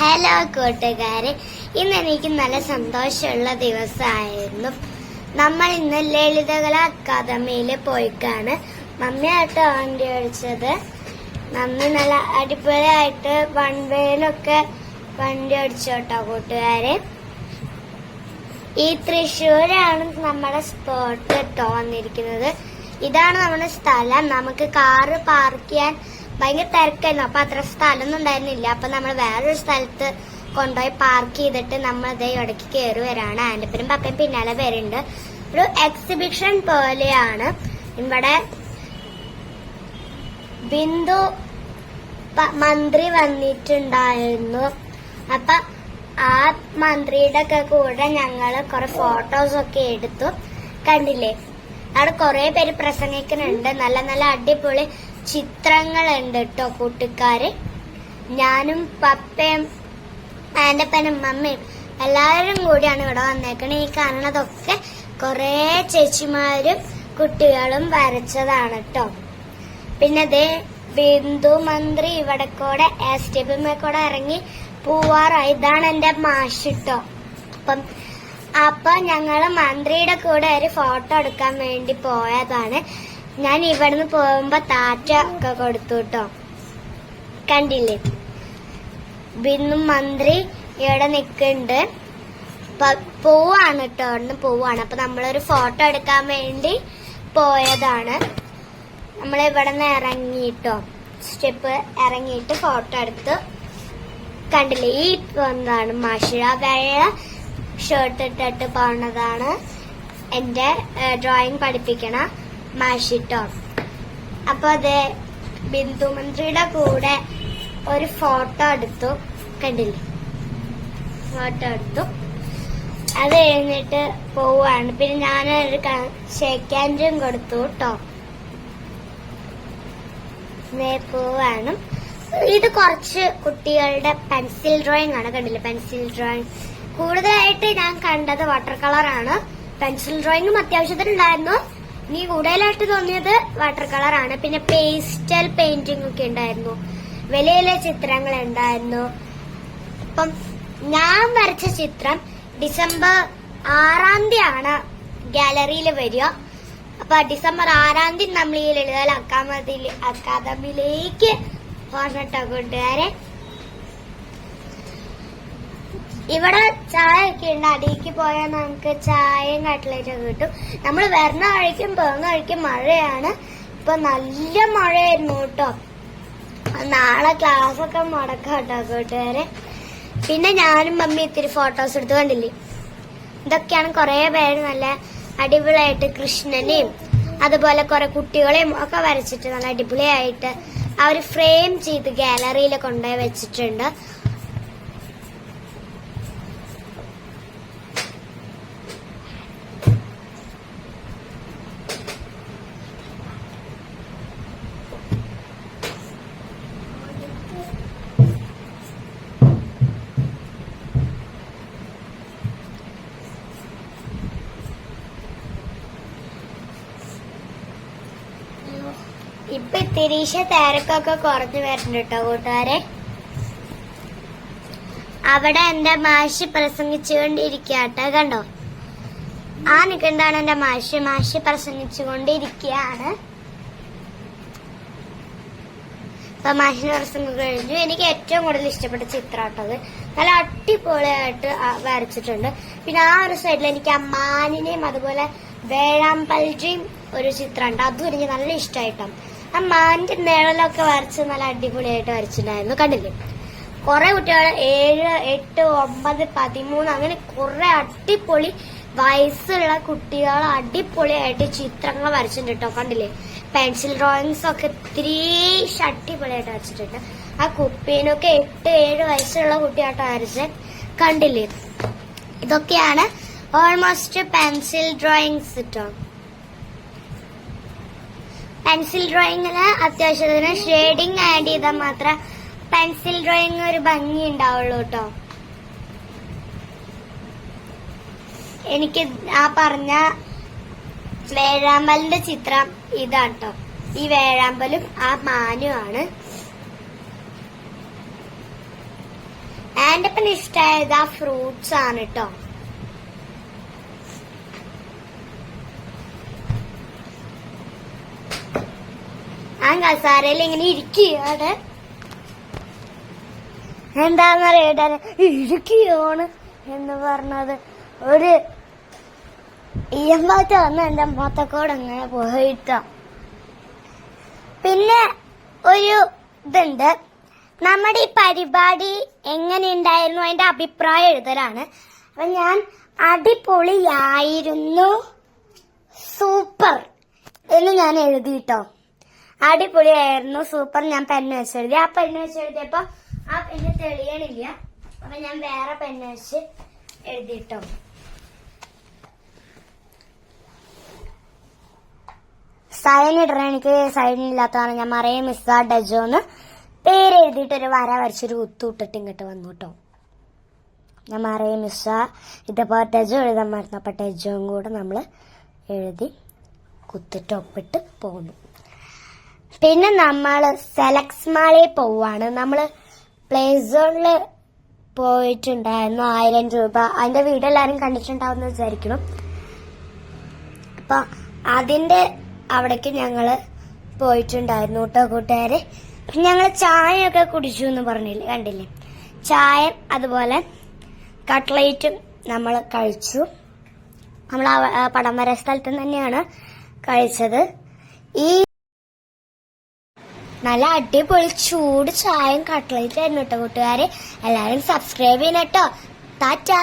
Hello കൂട്ടുകാരെ, ഇന്ന് എനിക്ക് നല്ല സന്തോഷമുള്ള ദിവസമായിരുന്നു. നമ്മൾ ഇന്ന് ലളിതകല അക്കാദമിയിൽ പോയിക്കാണ്. മമ്മിയാട്ടോ വണ്ടി ഓടിച്ചത്. മമ്മി നല്ല അടിപൊളിയായിട്ട് വൺ വേയിലൊക്കെ വണ്ടി ഓടിച്ചോട്ടോ കൂട്ടുകാരെ. ഈ തൃശ്ശൂരാണ് നമ്മുടെ സ്പോട്ട് കേട്ടോ വന്നിരിക്കുന്നത്. ഇതാണ് നമ്മുടെ സ്ഥലം. നമുക്ക് കാറ് പാർക്ക് ചെയ്യാൻ ഭയങ്കര തിരക്കായിരുന്നു. അപ്പൊ അത്ര സ്ഥലമൊന്നും ഉണ്ടായിരുന്നില്ല. അപ്പൊ നമ്മൾ വേറൊരു സ്ഥലത്ത് കൊണ്ടുപോയി പാർക്ക് ചെയ്തിട്ട് നമ്മൾ അതേ ഇടയ്ക്ക് കയറി വരാണ്. ആന്റപ്പനും പപ്പയും പിന്നാലെ വരുന്നുണ്ട്. ഒരു എക്സിബിഷൻ പോലെയാണ്. ഇവിടെ ബിന്ദു മന്ത്രി വന്നിട്ടുണ്ടായിരുന്നു. അപ്പൊ ആ മന്ത്രിയുടെ ഒക്കെ കൂടെ ഞങ്ങള് കുറെ ഫോട്ടോസ് ഒക്കെ എടുത്തു. കണ്ടില്ലേ, അവിടെ കുറെ പേര് പ്രസംഗിക്കുന്നുണ്ട്. നല്ല നല്ല അടിപൊളി ചിത്രങ്ങളുണ്ട് കേട്ടോ കൂട്ടുകാര്. ഞാനും പപ്പയും ആന്റപ്പനും മമ്മയും എല്ലാവരും കൂടിയാണ് ഇവിടെ വന്നേക്കണേ. ഈ കാണുന്നതൊക്കെ കുറെ ചേച്ചിമാരും കുട്ടികളും വരച്ചതാണ് കേട്ടോ. പിന്നെ ദേ ബിന്ദു മന്ത്രി ഇവിടെ കൂടെ സ്റ്റെപ്പിന്മേ കൂടെ ഇറങ്ങി പോവാറായി. ഇതാണ് എന്റെ മാഷ് കേട്ടോ. അപ്പൊ ഞങ്ങള് മന്ത്രിയുടെ കൂടെ ഒരു ഫോട്ടോ എടുക്കാൻ വേണ്ടി പോയതാണ്. ഞാൻ ഇവിടുന്ന് പോകുമ്പോ താറ്റ ഒക്കെ കൊടുത്തു കേട്ടോ. കണ്ടില്ലേ, ബിന്ദു മന്ത്രി ഇവിടെ നിക്കുന്നുണ്ട്. പോവാണ് കേട്ടോ, അവിടുന്ന് പോവാണ്. അപ്പൊ നമ്മളൊരു ഫോട്ടോ എടുക്കാൻ വേണ്ടി പോയതാണ്. നമ്മൾ ഇവിടുന്ന് ഇറങ്ങിട്ടോ, സ്റ്റെപ്പ് ഇറങ്ങിയിട്ട് ഫോട്ടോ എടുത്ത്. കണ്ടില്ലേ, ഈ എന്താണ് മാഷിഴ വെള്ള ഷർട്ട് ഇട്ടിട്ട് പോണതാണ് എന്റെ ഡ്രോയിങ് പഠിപ്പിക്കണ മാഷിട്ടോ. അപ്പൊ അതെ ബിന്ദു മന്ത്രിയുടെ കൂടെ ഒരു ഫോട്ടോ എടുത്തു. കണ്ടില്ലേ, ഫോട്ടോ എടുത്തു. അത് കഴിഞ്ഞിട്ട് പോവാണ്. പിന്നെ ഞാനൊരു ഷേക്ക് ഹാൻഡും കൊടുത്തു കേട്ടോ. പോവാണ്. ഇത് കുറച്ച് കുട്ടികളുടെ പെൻസിൽ ഡ്രോയിങ് ആണ്. കണ്ടില്ലേ, പെൻസിൽ ഡ്രോയിങ്. കൂടുതലായിട്ട് ഞാൻ കണ്ടത് വാട്ടർ കളറാണ്. പെൻസിൽ ഡ്രോയിങ്ങും അത്യാവശ്യത്തിനുണ്ടായിരുന്നു. ഇനി കൂടുതലായിട്ട് തോന്നിയത് വാട്ടർ കളറാണ്. പിന്നെ പേസ്റ്റൽ പെയിന്റിംഗ് ഒക്കെ ഉണ്ടായിരുന്നു. വലിയ വലിയ ചിത്രങ്ങൾ ഉണ്ടായിരുന്നു. അപ്പം ഞാൻ വരച്ച ചിത്രം ഡിസംബർ 6 ഗാലറിയിൽ വരിക. അപ്പൊ ഡിസംബർ 6 നമ്മൾ ഈ ലളിതകല അക്കാദമിയിലേക്ക് പോകട്ടോ കൂട്ടുകാരെ. ഇവിടെ ചായ ഒക്കെ ഉണ്ട്. അടിയിലേക്ക് പോയാൽ നമുക്ക് ചായയും കട്ട്ലേറ്റും കിട്ടും. നമ്മൾ വരുന്ന വഴിക്കും പോകുന്ന വഴിക്കും മഴയാണ്. ഇപ്പൊ നല്ല മഴയായിരുന്നു കേട്ടോ. നാളെ ക്ലാസ് ഒക്കെ മുടക്കാം കേട്ടോ കൂട്ടുകാരെ. പിന്നെ ഞാനും മമ്മി ഇത്തിരി ഫോട്ടോസ് എടുത്ത്. കണ്ടില്ലേ, ഇതൊക്കെയാണ് കുറെ പേര് നല്ല അടിപൊളിയായിട്ട് കൃഷ്ണനെയും അതുപോലെ കുറെ കുട്ടികളെയും ഒക്കെ വരച്ചിട്ട് നല്ല അടിപൊളിയായിട്ട് അവർ ഫ്രെയിം ചെയ്ത് ഗാലറിയിൽ കൊണ്ടുപോയി വെച്ചിട്ടുണ്ട്. ഇപ്പൊ തിരീശ തിരക്കൊക്കെ കുറഞ്ഞു വരുന്നുണ്ട് കേട്ടോ കൂട്ടുകാരെ. അവിടെ എന്റെ മാഷി പ്രസംഗിച്ചുകൊണ്ടിരിക്കട്ടെ. കണ്ടോ, ആ നിൽക്കുന്നതാണ് എന്റെ മാഷി പ്രസംഗിച്ചുകൊണ്ടിരിക്കുകയാണ്. അപ്പൊ മാഷിന്റെ പ്രസംഗം കഴിഞ്ഞു. എനിക്ക് ഏറ്റവും കൂടുതൽ ഇഷ്ടപ്പെട്ട ചിത്രം കേട്ടത്. നല്ല അടിപൊളിയായിട്ട് വരച്ചിട്ടുണ്ട്. പിന്നെ ആ ഒരു സൈഡിൽ എനിക്ക് അമ്മാനിനെയും അതുപോലെ വേഴാമ്പലിന്റെയും ഒരു ചിത്രം ഉണ്ട്. അതും എനിക്ക് നല്ല ഇഷ്ടമായിട്ടോ. ആ മാനിന്റെ നിഴലൊക്കെ വരച്ച് നല്ല അടിപൊളിയായിട്ട് വരച്ചിട്ടുണ്ടായിരുന്നു. കണ്ടില്ലേ, കുറെ കുട്ടികൾ 7, 8, 9, 13 അങ്ങനെ കുറെ അടിപൊളി വയസ്സുള്ള കുട്ടികൾ അടിപൊളിയായിട്ട് ചിത്രങ്ങൾ വരച്ചിട്ടുണ്ട് കേട്ടോ. കണ്ടില്ലേ, പെൻസിൽ ഡ്രോയിങ്സ് ഒക്കെ ഇത്തിരി അടിപൊളിയായിട്ട് വരച്ചിട്ടുണ്ട്. ആ കുപ്പീനൊക്കെ 8, 7 വയസ്സുള്ള കുട്ടിയായിട്ട് വരച്ചത്. കണ്ടില്ലേ, ഇതൊക്കെയാണ് ഓൾമോസ്റ്റ് പെൻസിൽ ഡ്രോയിങ്സ് കേട്ടോ. പെൻസിൽ ഡ്രോയിങ്ങിന് അത്യാവശ്യത്തിന് ഷെയ്ഡിങ് ആഡ് ചെയ്താൽ മാത്രം പെൻസിൽ ഡ്രോയിങ് ഒരു ഭംഗി ഉണ്ടാവുള്ളൂ കേട്ടോ. എനിക്ക് ആ പറഞ്ഞ വേഴാമ്പലിന്റെ ചിത്രം ഇതാട്ടോ. ഈ വേഴാമ്പലും ആ മാനുമാണ്. എന്റെ പിന്നെ ഇഷ്ടമായത് ആ ഫ്രൂട്ട്സ് ആണ് കേട്ടോ. ആ കസാരയിൽ ഇങ്ങനെ ഇരിക്കുകയാണ്. എന്താന്നറിയട്ടെ ഇരിക്കുകയാണ് എന്ന് പറഞ്ഞത് ഒരു ഈയമ്പാറ്റ വന്ന് എന്റെ മുഖത്തക്കോട് അങ്ങനെ പോയിട്ടോ. പിന്നെ ഒരു ഇതുണ്ട്, നമ്മുടെ ഈ പരിപാടി എങ്ങനെയുണ്ടായിരുന്നു അതിന്റെ അഭിപ്രായം എഴുതലാണ്. അപ്പൊ ഞാൻ അടിപൊളിയായിരുന്നു, സൂപ്പർ എന്ന് ഞാൻ എഴുതിട്ടോ. അടിപൊളിയായിരുന്നു, സൂപ്പർ. ഞാൻ പെണ്ണ് വെച്ച് എഴുതി. ആ പെണ്ണ് വെച്ച് എഴുതിയപ്പോ ആ പെണ്ണ് തെളിയണില്ല. അപ്പൊ ഞാൻ വേറെ പെണ്ണ് വെച്ച് എഴുതിട്ടോ. സൈൻ ഇടണ എനിക്ക് സൈനില്ലാത്തതാണ്. ഞാൻ മറിയ മിസ്സ ഡജോന്ന് പേര് എഴുതിയിട്ട് ഒരു വര വരച്ചൊരു കുത്തുവിട്ടിട്ട് ഇങ്ങോട്ട് വന്നു കേട്ടോ. ഞാൻ മറിയ മിസ്സ ഇതിപ്പോ ഡജോ എഴുതാൻ മറന്നു. അപ്പൊ ഡജോയും കൂടെ നമ്മൾ എഴുതി കുത്തിട്ട് ഒപ്പിട്ട് പോന്നു. പിന്നെ നമ്മള് സെലക്സ് മാളിൽ പോവാണ്. നമ്മള് പ്ലേ സോണില് പോയിട്ടുണ്ടായിരുന്നു. 1000 രൂപ. അതിന്റെ വീഡിയോ എല്ലാരും കണ്ടിട്ടുണ്ടാവുമെന്ന് വിചാരിക്കണം. അപ്പൊ അതിന്റെ അവിടേക്ക് ഞങ്ങള് പോയിട്ടുണ്ടായിരുന്നു കേട്ടോ കൂട്ടുകാര്. ഞങ്ങള് ചായയൊക്കെ കുടിച്ചു എന്ന് പറഞ്ഞില്ലേ, കണ്ടില്ലേ? ചായ അതുപോലെ കട്ട്ലേറ്റും നമ്മൾ കഴിച്ചു. നമ്മൾ പടം വര സ്ഥലത്ത് തന്നെയാണ് കഴിച്ചത്. ഈ നല്ല അടിപൊളി ചൂട് ചായയും കട്ട്ലേറ്റ് ആയിരുന്നു കേട്ടോ കൂട്ടുകാര്. എല്ലാരും സബ്സ്ക്രൈബ് ചെയ്യണം കേട്ടോ. ടാറ്റാ.